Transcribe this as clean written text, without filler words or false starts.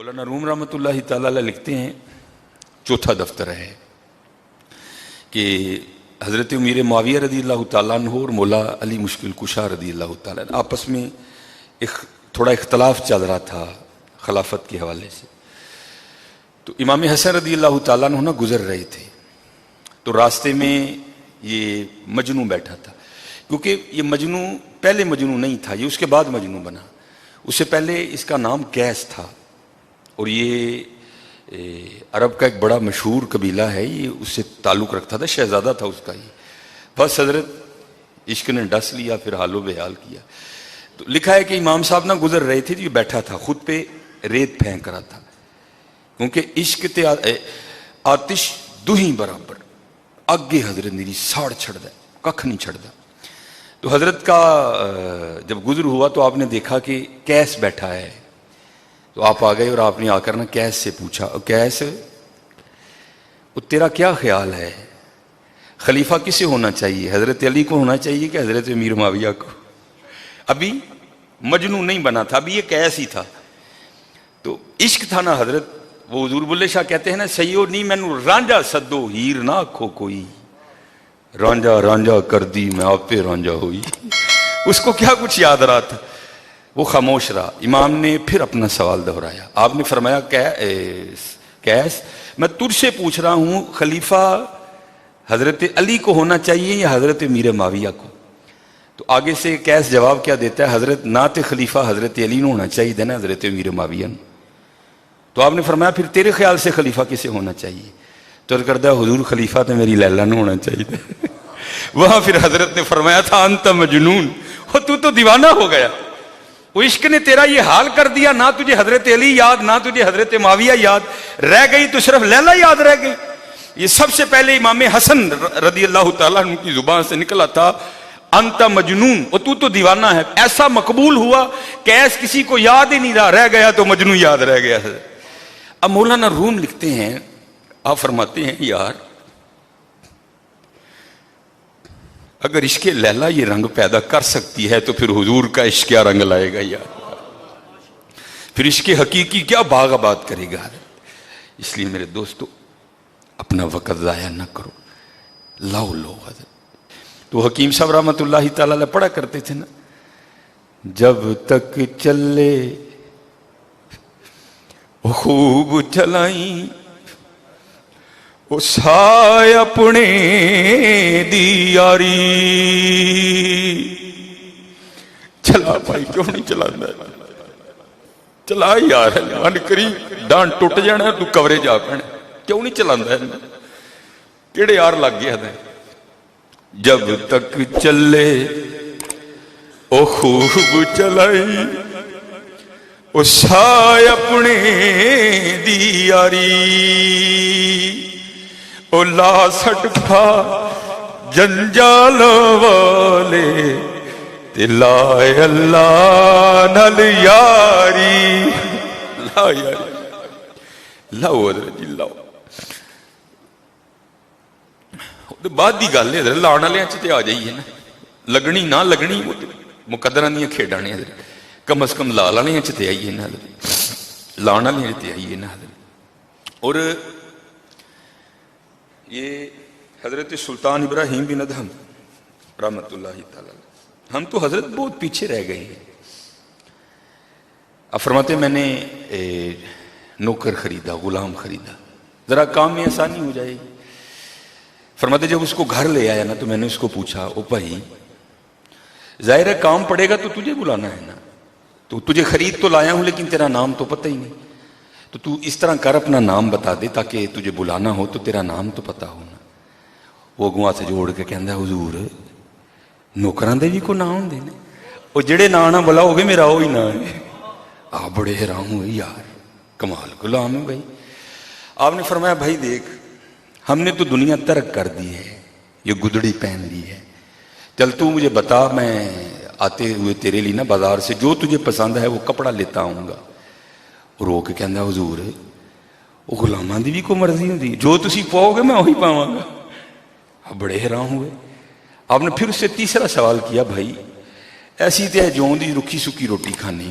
مولانا روم رحمۃ اللہ تعالی علیہ لکھتے ہیں چوتھا دفتر ہے کہ حضرت امیر معاویہ رضی اللہ تعالیٰ عنہ اور مولا علی مشکل کشا رضی اللہ تعالیٰ عنہ آپس میں تھوڑا اختلاف چل رہا تھا خلافت کے حوالے سے. تو امام حسن رضی اللہ تعالیٰ عنہ گزر رہے تھے تو راستے میں یہ مجنو بیٹھا تھا، کیونکہ یہ مجنو پہلے مجنو نہیں تھا، یہ اس کے بعد مجنو بنا. اس سے پہلے اس کا نام قیس تھا اور یہ عرب کا ایک بڑا مشہور قبیلہ ہے، یہ اس سے تعلق رکھتا تھا، شہزادہ تھا اس کا. یہ بس حضرت عشق نے ڈس لیا، پھر حال و بحال کیا. تو لکھا ہے کہ امام صاحب نہ گزر رہے تھے، یہ بیٹھا تھا خود پہ ریت پھینک رہا تھا، کیونکہ عشق تے آتش دوہیں برابر اگے حضرت میری ساڑ چھڑ دا ککھ نہیں چھڑ دا. تو حضرت کا جب گزر ہوا تو آپ نے دیکھا کہ قیس بیٹھا ہے، تو آپ آ گئے اور آپ نے آ کر نا قیس سے پوچھا، قیس وہ تیرا کیا خیال ہے، خلیفہ کسے ہونا چاہیے، حضرت علی کو ہونا چاہیے کہ حضرت امیر معاویہ کو؟ ابھی مجنو نہیں بنا تھا، ابھی یہ قیس ہی تھا. تو عشق تھا نا حضرت، وہ حضور بلے شاہ کہتے ہیں نا، سیو نہیں مینو رانجا سدو ہیر نہ کھو کوئی، رانجا رانجا کر دی میں آپ پہ رانجا ہوئی. اس کو کیا کچھ یاد رہا تھا، وہ خاموش رہا. امام نے پھر اپنا سوال دہرایا. آپ نے فرمایا قیس میں تجھ سے پوچھ رہا ہوں، خلیفہ حضرت علی کو ہونا چاہیے یا حضرت امیر معاویہ کو؟ تو آگے سے قیس جواب کیا دیتا ہے، حضرت نہ تے خلیفہ حضرت علی نے ہونا چاہیے نا حضرت امیر معاویہ نے. تو آپ نے فرمایا پھر تیرے خیال سے خلیفہ کسے ہونا چاہیے؟ تو کردہ حضور خلیفہ تو میری لیلا نے ہونا چاہیے. وہاں پھر حضرت نے فرمایا تھا انت مجنون، تو دیوانہ ہو گیا، وہ عشق نے تیرا یہ حال کر دیا، نہ تجھے حضرت علی یاد نہ تجھے حضرت معاویہ یاد رہ گئی، تو صرف لیلا یاد رہ گئی. یہ سب سے پہلے امام حسن رضی اللہ تعالیٰ عنہ کی زبان سے نکلا تھا انت مجنون، وہ تو دیوانہ ہے. ایسا مقبول ہوا قیس کسی کو یاد ہی نہیں رہا، رہ گیا تو مجنو یاد رہ گیا. اب مولانا روم لکھتے ہیں، آپ فرماتے ہیں یار اگر عشق لیلا یہ رنگ پیدا کر سکتی ہے تو پھر حضور کا عشق کیا رنگ لائے گا یار، پھر عشق حقیقی کیا باغ آباد کرے گا. اس لیے میرے دوستو اپنا وقت ضائع نہ کرو، لاؤ لو. حضرت تو حکیم صاحب رحمۃ اللہ تعالی پڑھا کرتے تھے نا، جب تک چلے خوب چلائیں وہ سائے اپنے دی یاری. چلا بھائی کیوں نہیں چلا، چلا یار من کری ڈان ٹوٹ جانا تو کورے جا پہنے، کیوں نہیں چلا، کیڑے یار لگ گیا ہے. جب تک چلے او خوب چلائی او سائے اپنے دی یاری. او لا سٹ کھا جنجال والے تے لائے اللہ نل یاری. لا یاری لاؤ حضرت جی لاؤ. بعد دی گل ہے حضرت، لاؤن والے تے آ جائیے نا، لگنی نہ لگنی وہ مقدراں دیاں کھیڈاں نے حضرت، کم از کم لا والے تے آئیے نا حضرت، لاؤن والے تے آئیے نا حضرت. اور یہ حضرت سلطان ابراہیم بن ادہم رحمۃ اللہ تعالی، ہم تو حضرت بہت پیچھے رہ گئے ہیں. اب فرماتے میں نے نوکر خریدا، غلام خریدا، ذرا کام میں آسانی ہو جائے گی. فرماتے جب اس کو گھر لے آیا نا تو میں نے اس کو پوچھا، او بھائی ظاہر ہے کام پڑے گا تو تجھے بلانا ہے نا، تو تجھے خرید تو لایا ہوں لیکن تیرا نام تو پتہ ہی نہیں، تو اس طرح کر اپنا نام بتا دے تاکہ تجھے بلانا ہو تو تیرا نام تو پتا ہو نا. وہ اگوں ہاتھ جوڑ کے کہندا حضور نوکراں دے بھی کو نام ہوندے نے، او جڑے نا نہ بلاؤ گے میرا وہی نا ہے. آپ بڑے حیران ہوئے، یار کمال غلام ہے بھائی. آپ نے فرمایا بھائی دیکھ ہم نے تو دنیا ترک کر دی ہے، یہ گدڑی پہن لی ہے، چل تو مجھے بتا، میں آتے ہوئے تیرے لیے نا بازار سے جو تجھے پسند ہے وہ کپڑا لیتا آؤں گا. رو کے کہندا حضور وہ غلاماں دی بھی کوئی مرضی ہوندی، جو تسی پاؤ گے میں وہی پاواں گا. آپ بڑے حیران ہوئے. آپ نے پھر اس سے تیسرا سوال کیا، بھائی ایسی تے جون دی رکھی سکی روٹی کھانی،